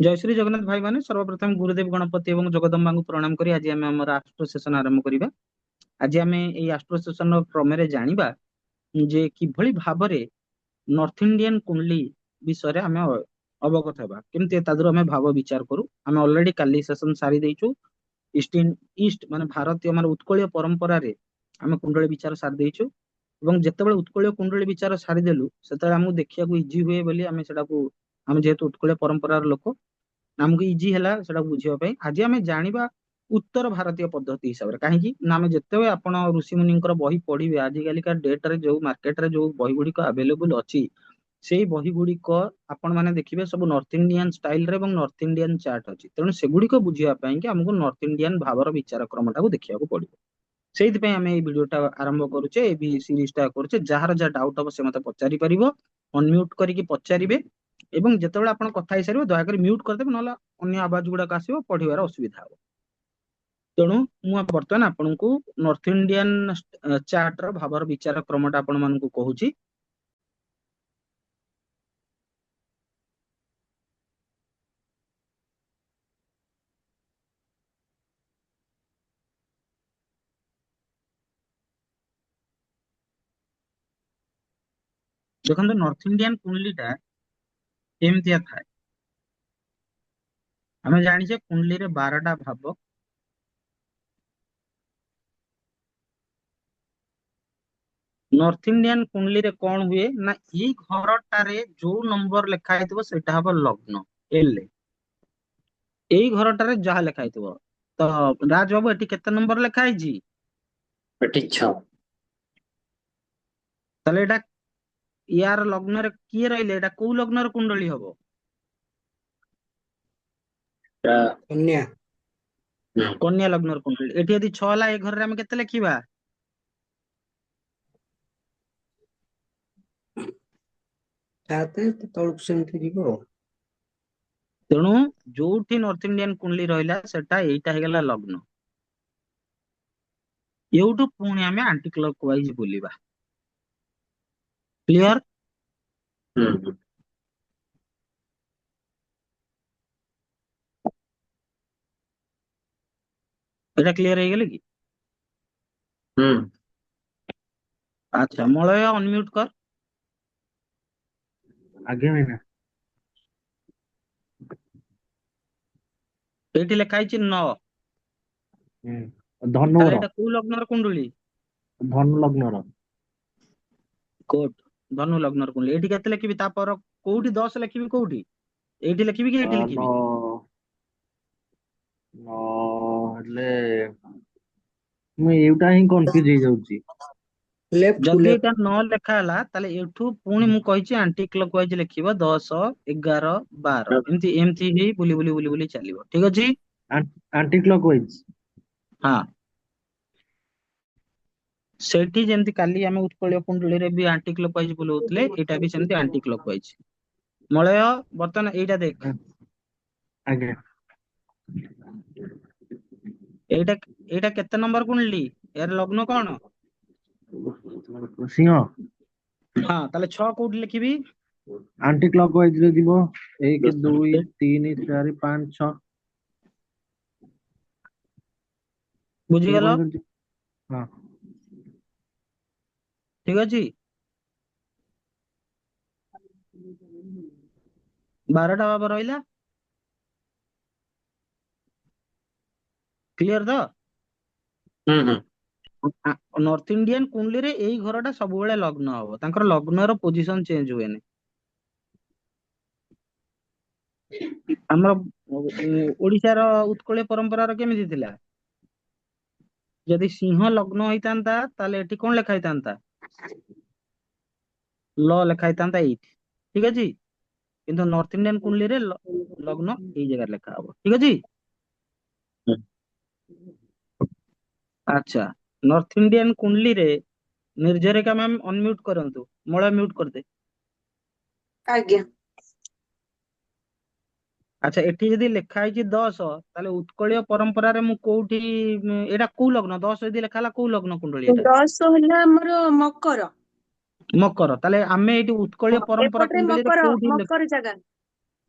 जय श्री जगन्नाथ भाई माने सर्वप्रथम गुरुदेव गणपति एवं जगदम्बा को प्रणाम करी आज आम आम आस्ट्रो सेशन आरंभ करिबा। आज आम एई आस्ट्रो सेशन क्रम जानिबा जे किभଳି भाबरे नॉर्थ इंडियन कुंडली विषय आम अवगत हेबा केमती तादर आम भाव विचार करू। आम ऑलरेडी काली सेशन सारी देइछु। ईस्ट माने भारतीय माने उत्कलीय परंपरा रे आम कुंडली विचार सारी देइछु एवं जेतेबेले उत्कलीय कुंडली विचार सारी देलु सेतेबेले हमहु देखिया को इजी हुए बोली आम सेटा को आम जेहेतु उत्कलीय परंपरार लोक आमको इजी है बुझिबा ପାଇଁ आज आम जानिबा उत्तर भारतीय पद्धति हिसाब रे कहीं ना आम जिते आपण ऋषि मुनि बही पढ़िबे आजिकालिका डेट रे जो मार्केट रे जो बही गुड़िक अवेलेबल अच्छी सेई बही गुड़िक आपण माने देखिबे सब नॉर्थ इंडियन स्टाइल रे नॉर्थ इंडियन चार्ट अच्छी तेणु सेगुड़िक बुझिबा ପାଇଁ कि हमको नॉर्थ इंडियन भावर विचार क्रमटा को देखिया पड़िबो। ସେଇଥିପାଇଁ ଆମେ ଏଇ ଭିଡିଓଟା ଆରମ୍ଭ କରୁଛେ ଏଇ ସିରିଜଟା କରୁଛେ। ଯାହାର ଯାହା ଡାଉଟ ହବ ସେ ମତେ ପଚାରି ପାରିବ, ଅନମ୍ୟୁଟ କରିକି ପଚାରିବେ ଏବଂ ଯେତେବେଳେ ଆପଣ କଥା ହେଇସାରିବେ ଦୟାକରି म्यूट କରିଦେବେ ନହେଲେ ଅନ୍ୟ ଆବାଜ ଗୁଡାକ ଆସିବ ପଢିବାରେ ଅସୁବିଧା ହବ। ତେଣୁ ମୁଁ ବର୍ତ୍ତମାନ ଆପଣଙ୍କୁ ନର୍ଥ ଇଣ୍ଡିଆନ ଚାର୍ଟର ଭାବର ବିଚାର କ୍ରମଟା ଆପଣ ମାନଙ୍କୁ କହୁଛି। ଦେଖନ୍ତୁ ନର୍ଥ ଇଣ୍ଡିଆନ କୁଣ୍ଡଲିଟା ଏମିତିଆ ଥାଏ। ଆମେ ଜାଣିଛେ କୁଣ୍ଡଲିରେ 12ଟା ଭାବ। नॉर्थ इंडियन कुंडली रे कौन हुए ना ये घरटारे जो नंबर लिखा है सेटा हबो लग्न एल एई घरटारे जहा लिखा है तो राज बाबू एटी केते नंबर लिखा है जी एटी 6 तले एटा यार लग्न रे किए रहिले एटा को लग्न रे कुंडली हबो कन्या कन्या लग्न रे कुंडली एटी यदि 6 ला ए घर रे हम केते लिखिबा 7 तळक सेमति जीवो। तेणु जोठी नॉर्थ इंडियन कुंडली रहिला सेटा एटा हेगला लग्न एउटू पुणी आमे एंटी क्लॉकवाइज बुलिबा। क्लियर एटा क्लियर हे गेले कि अच्छा मलय अनम्यूट कर आगे में एटी लिखा है 9 धनु ताले एटा को लग्न रे कुंडली धनु लग्न कोट धनु लग्न रे कुंडली एटी केते लिखिबी ता पर कोउठी 10 लिखिबी कोउठी एटी लिखिबी कि एटी लिखिबी हेले मैं एउटा ही कंफ्यूज हे जाउची जदि एटा 9 लेखा हला ताले एठू पुणी मु कहिची एंटी क्लॉकवाइज लिखिबो 10 11 12 एमती एमती ही बुली बुली बुली बुली चलिबो। ठीक अछि एंटी क्लॉकवाइज हां सेठी जेमती काली आमे उत्कलीय कुंडली रे भी एंटी क्लॉकवाइज बुलौतले एटा भी सेमती एंटी क्लॉकवाइज। मलय बर्तन एटा देख आगे एटा एटा केते नंबर कुंडली यार लग्न कोन सिंह हां ताले 6 कोउठी लिखिबी एंटी क्लॉकवाइज रे जीवो 1 2 3 4 5 6 बुझी गेलो हां ठीक अछि 12टा बाबा रहिला क्लियर तो नॉर्थ इंडियन कुंडली रे एई घरटा सब बेले लग्न हबो तांकर लग्न रो पोजीशन चेंज हुएनी। हमर ओडिसा रो उत्कलीय परंपरा रो केमिति थिला यदि सिंह लग्न होइतांता ताले एठी कोन लेखा होइतांता ल लेखा होइतांता 8 ठीक अछि किंतु नॉर्थ इंडियन कुंडली रे लग्न एई जगह लेखा हबो। ठीक अछि अच्छा नॉर्थ इंडियन कुंडली रे निर्जरे का मैम अनम्यूट करंतु मोळा म्यूट करदे आज्ञा अच्छा एठी यदि लेखा है 10 ताले उत्कलीय परंपरा रे मु कोउठी एटा को लग्न 10 यदि लेखा हला को लग्न कुंडली एटा 10 होला हमर मकर ताले आमे एठी उत्कलीय परंपरा एपटरे कुंडली रे मकर कोउठी मकर जगह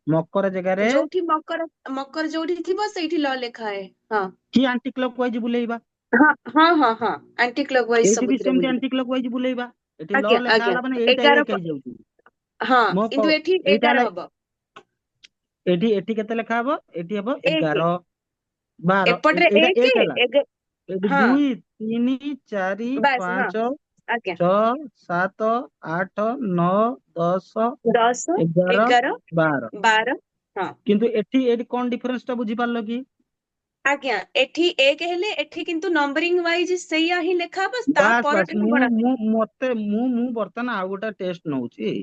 ମକର ଜାଗାରେ ଯୋଉଠି ମକର ମକର ଯୋଉଠି ଥିବ ସେଇଠି ଲ ଲେଖା है। ହଁ କି ଆଣ୍ଟି କ୍ଲକ୍ ୱାଇଜ ବୁଲେଇବା, ହଁ ହଁ ହଁ ହଁ ଆଣ୍ଟି କ୍ଲକ୍ ୱାଇଜ ଏଇଠି ବି ସବୁଥିରେ ସେମିତି ବୁଲିବ। ଆଣ୍ଟି କ୍ଲକ୍ ୱାଇଜ ବୁଲେଇବା। ଏଠି ଲ ଆଜ୍ଞା ଲେଖା ଆଜ୍ଞା ହେଲା ମାନେ ଏଇଟା 11 ଏକ ହେଇଯାଉଛି। ହଁ ମୋ କିନ୍ତୁ ଏଠି ଏଇଟା 11 ହେଲା, ହବ। ଏଠି ଏଠି କେତେ ଲେଖା ହବ? ଏଠି ହବ 1 11 12, ଏପଟରେ ଏଇଟା 1 ଏକ ହେଲା। ଏଠି ହଁ 2 3 4 ବାସ୍ ହଁ 5 ଆଜ୍ଞା 6 7 8 9 10 10 11 11 12। 12 ହଁ କିନ୍ତୁ ଏଠି କଣ ଡିଫରେନ୍ସ ଟା ବୁଝିପାରିଲ କି? ଆଜ୍ଞା ଏଠି 1 ହେଲେ ଏଠି କିନ୍ତୁ ନମ୍ବରିଂ ୱାଇଜ ସେଇଆ ହିଁ ଲେଖା ହବ ତା ବାସ୍ ବାସ୍, ପରଠାରୁ ମୁଁ ଗଣା ମୁଁ ମତେ ମୁଁ ବର୍ତ୍ତମାନ ଆଉ ଗୋଟେ ଟେଷ୍ଟ ନଉଛି।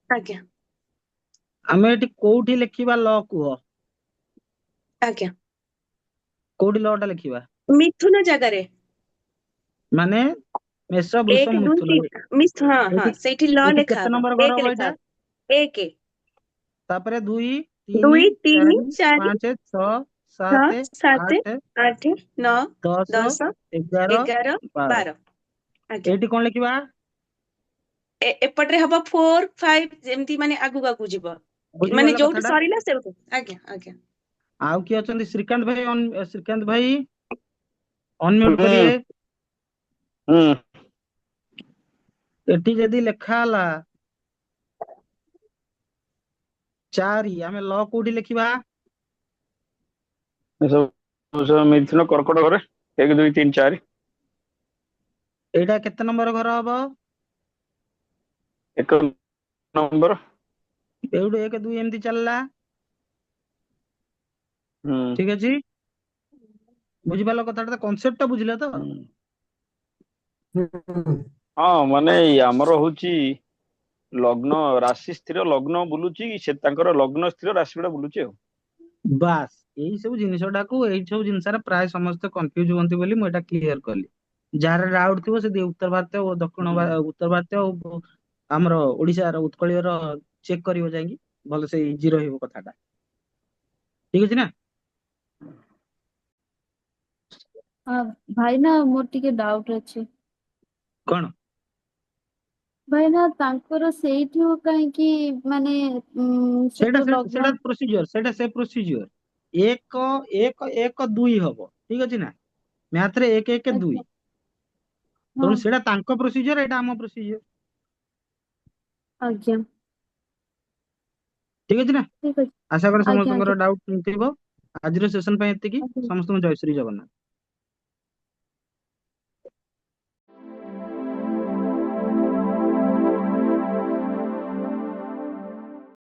ଆଜ୍ଞା ଆମେ ଏଠି କୋଉଠି ଲେଖିବା ଲ କୁହ? ଆଜ୍ଞା କୋଉଠି ଲ ଟା ଲେଖିବା? ମିଥୁନ ଜାଗାରେ ମାନେ ମେଷ ବୃଷ 1 2 ମିଥୁନ। 3 ହଁ ହଁ ଏଠି ସେଇଠି ଲ ଏଠି ଲେଖା କେତେ ହବ ନମ୍ବର ଘର 1 ହବ ଲେଖା ଏଇଟା? ହବ 1 ତାପରେ 2 3 2 3 4 4 5 6 6 7 7 8 8 9 10 10 11 11 12। 12 ଆଜ୍ଞା ଏଇଠି କଣ ଲେଖିବା? ଏପଟରେ ହବ 4 5 ଯେମିତି ମାନେ ଆଗକୁ ଆଗକୁ ଯିବ ମାନେ ବୁଝିପାରିଲ ଯୋଉଠି କଥାଟା? ସରିଲା ସେଇଠୁ ଆଜ୍ଞା ଆଜ୍ଞା ଆଉ କିଏ ଅଛନ୍ତି? ଶ୍ରୀକାନ୍ତ ଭାଇ ଶ୍ରୀକାନ୍ତ ଭାଇ ଅନମ୍ୟୁଟ ହୁଁ କରିବେ। ହୁଁ ଏଠି ଯଦି ଲେଖା ହେଲା 4, ଆମେ ଲ କୋଉଠି ଲେଖିବା? ସବୁ ମିଥୁନ କର୍କଟ ଘରେ 1 2 3 4। ଏଇଟା କେତେ ନମ୍ବର ଘର ହବ? 1 ନମ୍ବର। ଏଇଠୁ 1 2 ଏମିତି ଚାଲିଲା। ହୁଁ ଠିକ ଅଛି, ବୁଝିପାରିଲ କଥାଟା? କନସେପ୍ଟ ଟା ବୁଝିଲ ତ? ହୁଁ। ହଁ ମାନେ ଆମର ହଉଛି ଲଗ୍ନ ରାଶି ସ୍ଥିର ଲଗ୍ନ ବୁଲୁଛି, ସେ ତାଙ୍କର ଲଗ୍ନ ସ୍ଥିର ରାଶି ଗୁଡା ବୁଲୁଛି ଆଉ। ବାସ୍, ଏଇ ସବୁ ଜିନିଷଟାକୁ ଏଇ ସବୁ ଜିନିଷରେ ପ୍ରାୟ ସମସ୍ତେ କନଫ୍ୟୁଜ ହୁଅନ୍ତି ବୋଲି ମୁଁ ଏଟା କ୍ଲିୟର କଲି। ଯାହାର ଡାଉଟ ଥିବ ସେ ଉତ୍ତର ଭାରତୀୟ ଓ ଉତ୍ତର ଭାରତୀୟ ଓ ଆମର ଓଡିଶାର ଉତ୍କଳୀୟର ଚେକ୍ କରିବ ଯାଇକି, ଭଲ ସେ ଇଜି ରହିବ କଥାଟା। ଠିକ ଅଛି ନା? ଭାଇନା ମୋର ଟିକେ ଡାଉଟ ଅଛି। କଣ? ଭାଇନା ତାଙ୍କର ସେଇଠୁ କାହିଁକି ମାନେ ସେଇଟା ସେଠୁ ସେଇଟା ଲଗ୍ନ ପ୍ରୋସିଜିଅର, ସେଇଟା ସେ ପ୍ରୋସିଜିଅର 1 1 1 2 ହବ। ଠିକ ଅଛି ନା? ମ୍ୟାଥରେ 1 1 2। ଆଜ୍ଞା ହଁ ତେଣୁ ସେଇଟା ତାଙ୍କ ପ୍ରୋସିଜିଅର, ଏଇଟା ଆମ ପ୍ରୋସିଜିଅର। ଆଜ୍ଞା ଠିକ ଅଛି ନା? ଠିକ ଅଛି ଆଶା କରେ ଆଜ୍ଞା ସମସ୍ତଙ୍କର ଆଜ୍ଞା ଡାଉଟ ଥିବ। ଆଜିର ସେସନ ପାଇଁ ଏତିକି। ଆଜ୍ଞା ସମସ୍ତଙ୍କୁ ଜୟ ଶ୍ରୀ ଜଗନ୍ନାଥ।